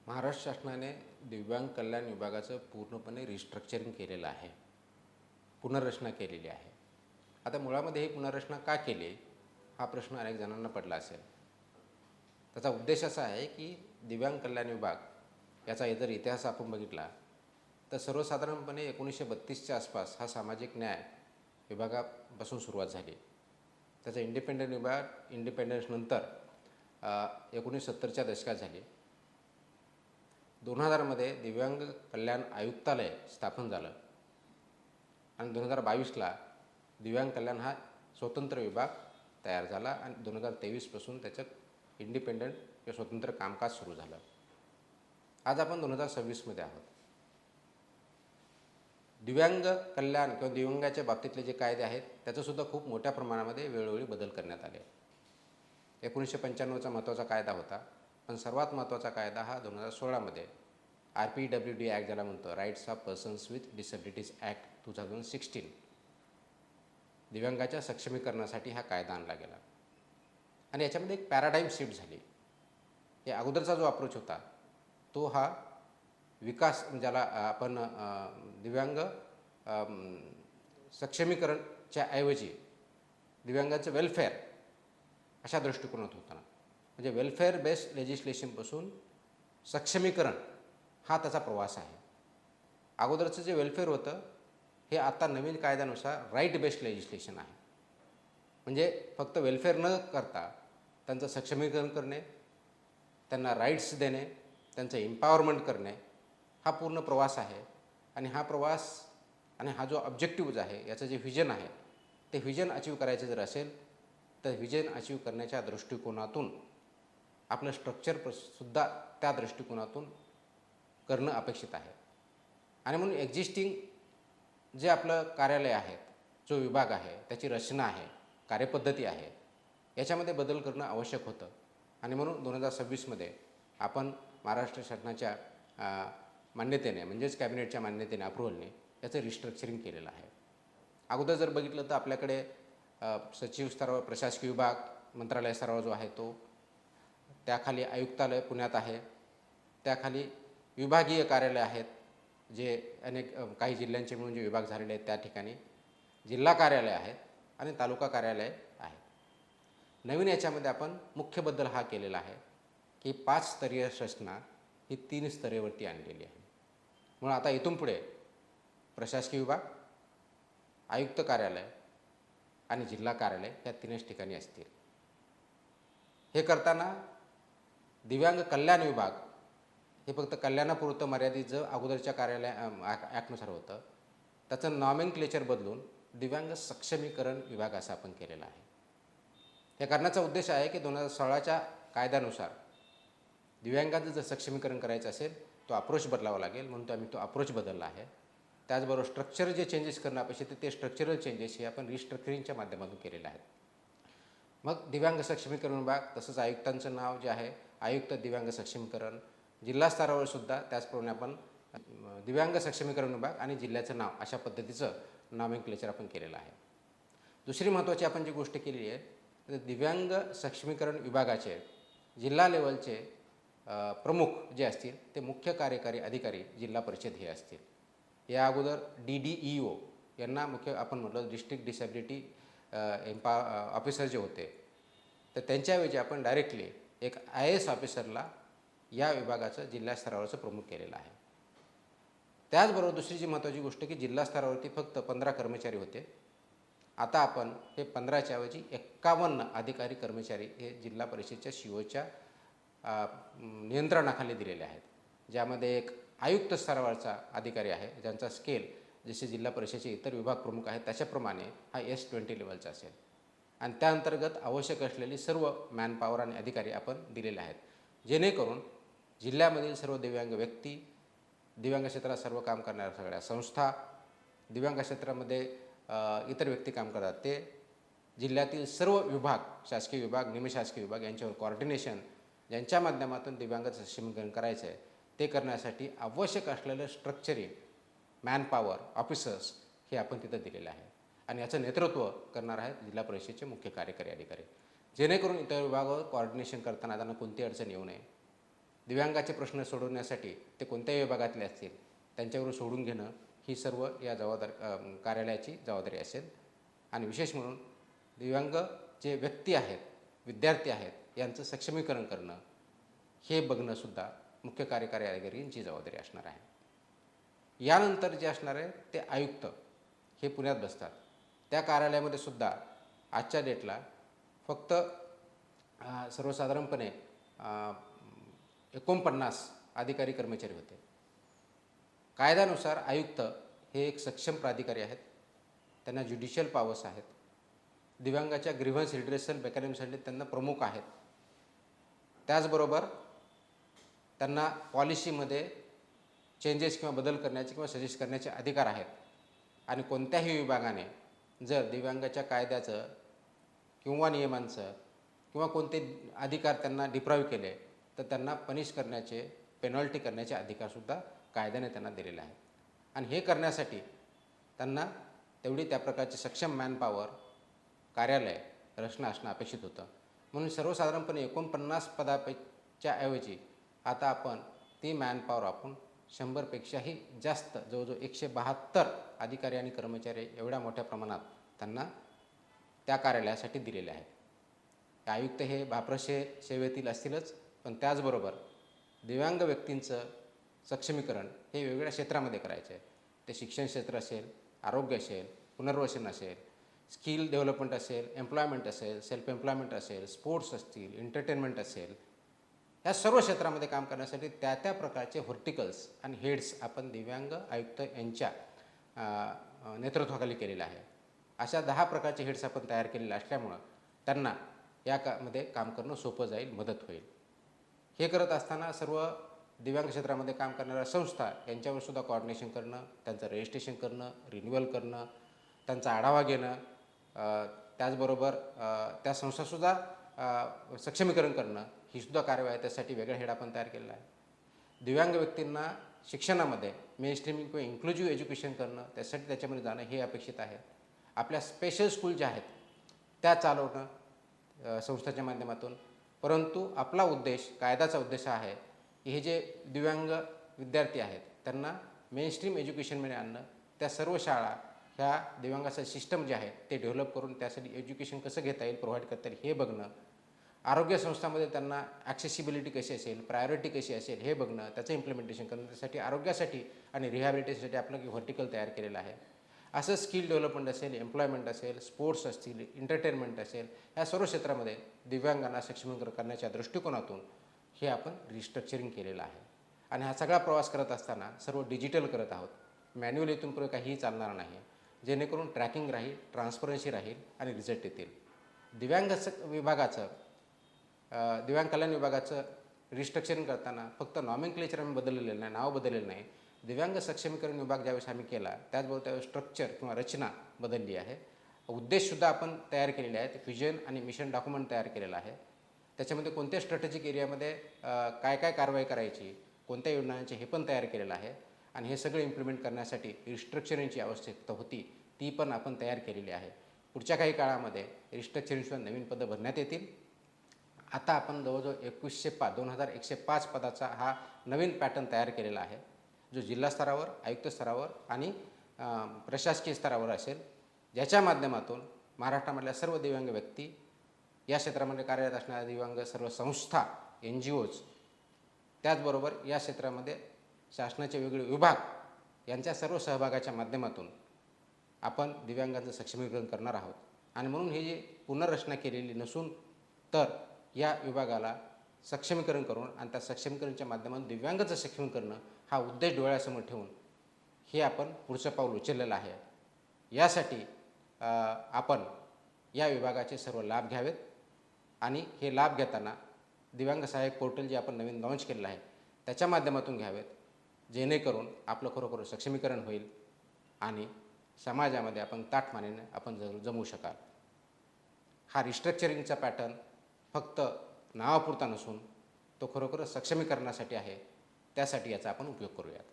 महाराष्ट्र शासनाने दिव्यांग कल्याण विभागाचं पूर्णपणे रिस्ट्रक्चरिंग केलेलं आहे, पुनर्रचना केलेली आहे. आता मुळामध्ये ही पुनर्रचना का केली हा प्रश्न अनेक जणांना पडला असेल. त्याचा उद्देश असा आहे की दिव्यांग कल्याण विभाग याचा जर इतिहास आपण बघितला तर सर्वसाधारणपणे 1932च्या आसपास हा सामाजिक न्याय विभागापासून सुरुवात झाली. त्याचा इंडिपेंडन्स नंतर 1970च्या दशकात झाली. 2000मध्ये दिव्यांग कल्याण आयुक्तालय स्थापन झालं आणि 2022ला दिव्यांग कल्याण हा स्वतंत्र विभाग तयार झाला आणि 2023पासून त्याच्यात इंडिपेंडंट किंवा स्वतंत्र कामकाज सुरू झालं. आज आपण 2026मध्ये आहोत. दिव्यांग कल्याण किंवा दिव्यांगाच्या बाबतीतले जे कायदे आहेत त्याचंसुद्धा खूप मोठ्या प्रमाणामध्ये वेळोवेळी बदल करण्यात आले. 1995चा महत्त्वाचा कायदा होता, पण सर्वात महत्त्वाचा कायदा हा 2016मध्ये RPWD ॲक्ट ज्याला म्हणतो, rights of persons with disabilities act 2016, दिव्यांगाच्या सक्षमीकरणासाठी हा कायदा आणला गेला. आणि याच्यामध्ये एक पॅराडाईम शिफ्ट झाली. या अगोदरचा जो अप्रोच होता तो हा विकास, ज्याला आपण दिव्यांग सक्षमीकरणच्या ऐवजी दिव्यांगाचं वेलफेअर अशा दृष्टिकोनात होता. म्हणजे वेलफेअर बेस्ड लेजिस्लेशनपासून सक्षमीकरण हा त्याचा प्रवास आहे. अगोदरचं जे वेलफेअर होतं हे आता नवीन कायद्यानुसार राईट बेस्ड लेजिस्लेशन आहे. म्हणजे फक्त वेलफेअर न करता त्यांचं सक्षमीकरण करणे, त्यांना राईट्स देणे, त्यांचं एम्पॉवरमेंट करणे हा पूर्ण प्रवास आहे. आणि हा प्रवास आणि हा जो ऑब्जेक्टिव्ह आहे, याचं जे व्हिजन आहे, ते व्हिजन अचीव करायचं जर असेल तर व्हिजन अचीव करण्याच्या दृष्टिकोनातून आपलं स्ट्रक्चरसुद्धा त्या दृष्टिकोनातून करणं अपेक्षित आहे. आणि म्हणून एक्झिस्टिंग जे आपलं कार्यालय आहे, जो विभाग आहे, त्याची रचना आहे, कार्यपद्धती आहे, याच्यामध्ये बदल करणं आवश्यक होतं. आणि म्हणून 2026मध्ये आपण महाराष्ट्र शासनाच्या मान्यतेने, म्हणजेच कॅबिनेटच्या मान्यतेने, अप्रुव्हलने याचं रिस्ट्रक्चरिंग केलेलं आहे. अगोदर जर बघितलं तर आपल्याकडे सचिव स्तरावर प्रशासकीय विभाग, मंत्रालय स्तरावर जो आहे तो, त्याखाली आयुक्तालय पुण्यात आहे, त्याखाली विभागीय कार्यालय आहेत, जे काही जिल्ह्यांचे मिळून जे विभाग झालेले आहेत त्या ठिकाणी जिल्हा कार्यालय आहेत आणि तालुका कार्यालय आहेत. नवीन याच्यामध्ये आपण मुख्य बदल हा केलेला आहे की 5 स्तरीय रचना ही 3 स्तरेवरती आणलेली आहे. म्हणून आता इथून पुढे प्रशासकीय विभाग, आयुक्त कार्यालय आणि जिल्हा कार्यालय या 3च ठिकाणी असतील. हे करताना दिव्यांग कल्याण विभाग हे फक्त कल्याणापुरतं मर्यादित जर अगोदरच्या कार्यालय ॲक्टनुसार होतं, त्याचं नॉमेनक्लेचर बदलून दिव्यांग सक्षमीकरण विभाग असं आपण केलेलं आहे. हे करण्याचा उद्देश आहे की 2016च्या कायद्यानुसार दिव्यांगाचं जर सक्षमीकरण करायचं असेल तो अप्रोच बदलावा लागेल, म्हणून आम्ही तो अप्रोच बदलला आहे. त्याचबरोबर स्ट्रक्चर जे चेंजेस करणं अपेक्षित ते स्ट्रक्चरल चेंजेस हे आपण रिस्ट्रक्चरिंगच्या माध्यमातून केलेले आहेत. मग दिव्यांग सक्षमीकरण विभाग, तसंच आयुक्तांचं नाव जे आहे आयुक्त दिव्यांग सक्षमीकरण, जिल्हा स्तरावर सुद्धा त्याचप्रमाणे आपण दिव्यांग सक्षमीकरण विभाग आणि जिल्ह्याचं नाव अशा पद्धतीचं नॉमेनक्लेचर आपण केलेलं आहे. दुसरी महत्त्वाची आपण जी गोष्ट केलेली आहे तर दिव्यांग सक्षमीकरण विभागाचे जिल्हा लेवलचे प्रमुख जे असतील ते मुख्य कार्यकारी अधिकारी जिल्हा परिषद हे असतील. या अगोदर DDEO यांना मुख्य आपण म्हटलं डिस्ट्रिक्ट डिसेबिलिटी ऑफिसर जे होते, तर त्यांच्याऐवजी आपण डायरेक्टली एक IAS ऑफिसरला या विभागाचं जिल्हा स्तरावरचं प्रमुख केलेलं आहे. त्याचबरोबर दुसरी जी महत्त्वाची गोष्ट की जिल्हा स्तरावरती फक्त 15 कर्मचारी होते, आता आपण हे 15च्या ऐवजी 51 अधिकारी कर्मचारी हे जिल्हा परिषदेच्या COच्या नियंत्रणाखाली दिलेले आहेत. ज्यामध्ये एक आयुक्त स्तरावरचा अधिकारी आहे ज्यांचा स्केल जसे जिल्हा परिषदेचे इतर विभाग प्रमुख आहेत त्याच्याप्रमाणे हा S20 लेवलचा असेल. आणि त्या अंतर्गत आवश्यक असलेली सर्व मॅनपॉवर आणि अधिकारी आपण दिलेले आहेत, जेणेकरून जिल्ह्यामधील सर्व दिव्यांग व्यक्ती, दिव्यांग क्षेत्रात सर्व काम करणाऱ्या सगळ्या संस्था, दिव्यांग क्षेत्रामध्ये इतर व्यक्ती काम करतात ते, जिल्ह्यातील सर्व विभाग, शासकीय विभाग, निमशासकीय विभाग यांच्यावर कोऑर्डिनेशन, ज्यांच्या माध्यमातून दिव्यांगाचं सक्षमीकरण करायचं आहे ते करण्यासाठी आवश्यक असलेलं स्ट्रक्चरिंग, मॅनपॉवर, ऑफिसर्स हे आपण तिथं दिलेलं आहे. आणि याचं नेतृत्व करणार आहेत जिल्हा परिषदेचे मुख्य कार्यकारी अधिकारी, जेणेकरून इतर विभागावर कोऑर्डिनेशन करताना त्यांना कोणती अडचण येऊ नये. दिव्यांगाचे प्रश्न सोडवण्यासाठी ते कोणत्याही विभागातले असतील त्यांच्यावर सोडून घेणं ही सर्व या कार्यालयाची जबाबदारी असेल. आणि विशेष म्हणून दिव्यांग जे व्यक्ती आहेत, विद्यार्थी आहेत, यांचं सक्षमीकरण करणं हे बघणंसुद्धा मुख्य कार्यकारी अधिकारी यांची जबाबदारी असणार आहे. यानंतर जे असणार आहे ते आयुक्त हे पुण्यात बसतात. त्या कार्यालयामध्ये सुद्धा आजच्या डेटला फक्त सर्वसाधारणपणे 49 अधिकारी कर्मचारी होते. कायद्यानुसार आयुक्त हे एक सक्षम प्राधिकारी आहेत. त्यांना ज्युडिशियल पॉवर्स आहेत. दिव्यांगाच्या ग्रीव्हन्स रिड्रेसल मेकॅनिझमसाठी त्यांना प्रमुख आहेत. त्याचबरोबर त्यांना पॉलिसीमध्ये चेंजेस किंवा बदल करण्याचे किंवा सजेस्ट करण्याचे अधिकार आहेत. आणि कोणत्याही विभागाने जर दिव्यांगाच्या कायद्याचं किंवा नियमांचं किंवा कोणते अधिकार त्यांना डिप्राईव्ह केले तर त्यांना पनिश करण्याचे, पेनॉल्टी करण्याचे अधिकारसुद्धा कायद्याने त्यांना दिलेले आहेत. आणि हे करण्यासाठी त्यांना तेवढी त्या प्रकारचे सक्षम मॅनपॉवर कार्यालय रचना असणं अपेक्षित होतं. म्हणून सर्वसाधारणपणे 49 पदाच्या ऐवजी आता आपण ती मॅनपॉवर आपण 100पेक्षाही जास्त, जवळजवळ 172 अधिकारी आणि कर्मचारी एवढ्या मोठ्या प्रमाणात त्यांना त्या कार्यालयासाठी दिलेले आहेत. आयुक्त हे भाप्रशे सेवेतील असतीलच, पण त्याचबरोबर दिव्यांग व्यक्तींचं सक्षमीकरण हे वेगवेगळ्या क्षेत्रामध्ये करायचं आहे. ते शिक्षण क्षेत्र असेल, आरोग्य असेल, पुनर्वसन असेल, स्किल डेव्हलपमेंट असेल, एम्प्लॉयमेंट असेल, सेल्फ एम्प्लॉयमेंट असेल, स्पोर्ट्स असतील, एंटरटेनमेंट असेल, या सर्व क्षेत्रामध्ये काम करण्यासाठी त्या त्या प्रकारचे व्हर्टिकल्स आणि हेड्स आपण दिव्यांग आयुक्त यांच्या नेतृत्वाखाली केलेलं आहे. अशा 10 प्रकारचे हेड्स आपण तयार केलेले असल्यामुळं त्यांना मध्ये काम करणं सोपं जाईल, मदत होईल. हे करत असताना सर्व दिव्यांग क्षेत्रामध्ये काम करणाऱ्या संस्था यांच्यावर सुद्धा कोऑर्डिनेशन करणं, त्यांचं रजिस्ट्रेशन करणं, रिन्युअल करणं, त्यांचा आढावा घेणं, त्याचबरोबर त्या संस्थासुद्धा सक्षमीकरण करणं ही सुद्धा कार्यवाही, त्यासाठी वेगळा हेड आपण तयार केलेला आहे. दिव्यांग व्यक्तींना शिक्षणामध्ये मेनस्ट्रीमिंग किंवा इन्क्लुझिव्ह एज्युकेशन करणं, त्यासाठी त्याच्यामध्ये जाणं हे अपेक्षित आहे. आपल्या स्पेशल स्कूल ज्या आहेत त्या चालवणं संस्थेच्या माध्यमातून. परंतु आपला उद्देश, कायद्याचा उद्देश आहे की हे जे दिव्यांग विद्यार्थी आहेत त्यांना मेनस्ट्रीम एज्युकेशनमध्ये आणणं, त्या सर्व शाळा ह्या दिव्यांगाचं सिस्टम जे आहे ते डेव्हलप करून त्यासाठी एज्युकेशन कसं घेता येईल, प्रोव्हाइड करता येईल हे बघणं. आरोग्य संस्थांमध्ये त्यांना ॲक्सेसिबिलिटी कशी असेल, प्रायोरिटी कशी असेल हे बघणं, त्याचं इम्प्लिमेंटेशन करणं. त्यासाठी आरोग्यासाठी आणि रिहॅबिलिटेशनसाठी आपलं व्हर्टिकल तयार केलेलं आहे. असं स्किल डेव्हलपमेंट असेल, एम्प्लॉयमेंट असेल, स्पोर्ट्स असतील, एंटरटेनमेंट असेल, या सर्व क्षेत्रामध्ये दिव्यांगांना सक्षमीकरण करण्याच्या दृष्टिकोनातून हे आपण रिस्ट्रक्चरिंग केलेलं आहे. आणि हा सगळा प्रवास करत असताना सर्व डिजिटल करत आहोत. मॅन्युअल इथून पुढे काहीही चालणार नाही, जेणेकरून ट्रॅकिंग राहील, ट्रान्सपरन्सी राहील आणि रिझल्ट येतील. दिव्यांग कल्याण विभागाचं रिस्ट्रक्चरिंग करताना फक्त नॉमेनक्लेचर आम्ही बदललेलं नाही, नाव बदललेलं नाही. दिव्यांग सक्षमीकरण विभाग ज्यावेळेस आम्ही केला त्याचबरोबर त्यावेळेस स्ट्रक्चर किंवा रचना बदलली आहे. उद्देशसुद्धा आपण तयार केलेले आहेत. व्हिजन आणि मिशन डॉक्युमेंट तयार केलेलं आहे. त्याच्यामध्ये कोणत्या स्ट्रॅटेजिक एरियामध्ये काय काय कारवाई करायची, कोणत्या योजनांचे हे पण तयार केलेलं आहे. आणि हे सगळं इम्प्लिमेंट करण्यासाठी रिस्ट्रक्चरिंगची आवश्यकता होती, ती पण आपण तयार केलेली आहे. पुढच्या काही काळामध्ये रिस्ट्रक्चरिंगसुद्धा नवीन पदं भरण्यात येतील. आता आपण जवळजवळ 2105 पदाचा हा नवीन पॅटर्न तयार केलेला आहे, जो जिल्हा स्तरावर, आयुक्त स्तरावर आणि प्रशासकीय स्तरावर असेल, ज्याच्या माध्यमातून महाराष्ट्रामधल्या सर्व दिव्यांग व्यक्ती, या क्षेत्रामध्ये कार्यरत असणाऱ्या दिव्यांग सर्व संस्था, NGOज, त्याचबरोबर या क्षेत्रामध्ये शासनाचे वेगवेगळे विभाग यांच्या सर्व सहभागाच्या माध्यमातून आपण दिव्यांगांचं सक्षमीकरण करणार आहोत. आणि म्हणून ही जी पुनर्रचना केलेली नसून तर या विभागाला सक्षमीकरण करून आणि त्या सक्षमीकरणच्या माध्यमातून दिव्यांगाचं सक्षमीकरण करणं हा उद्देश डोळ्यासमोर ठेवून हे आपण पुढचं पाऊल उचललेलं आहे. यासाठी आपण या विभागाचे सर्व लाभ घ्यावेत आणि हे लाभ घेताना दिव्यांग सहाय्यक पोर्टल जे आपण नवीन लॉन्च केलेलं आहे त्याच्या माध्यमातून घ्यावेत, जेणेकरून आपलं खरोखर सक्षमीकरण होईल आणि समाजामध्ये आपण ताठमानेने आपण जमू शकाल. हा रिस्ट्रक्चरिंगचा पॅटर्न फक्त नावापुरता नसून तो खरोखर सक्षमीकरणासाठी आहे. त्यासाठी याचा आपण उपयोग करूयात.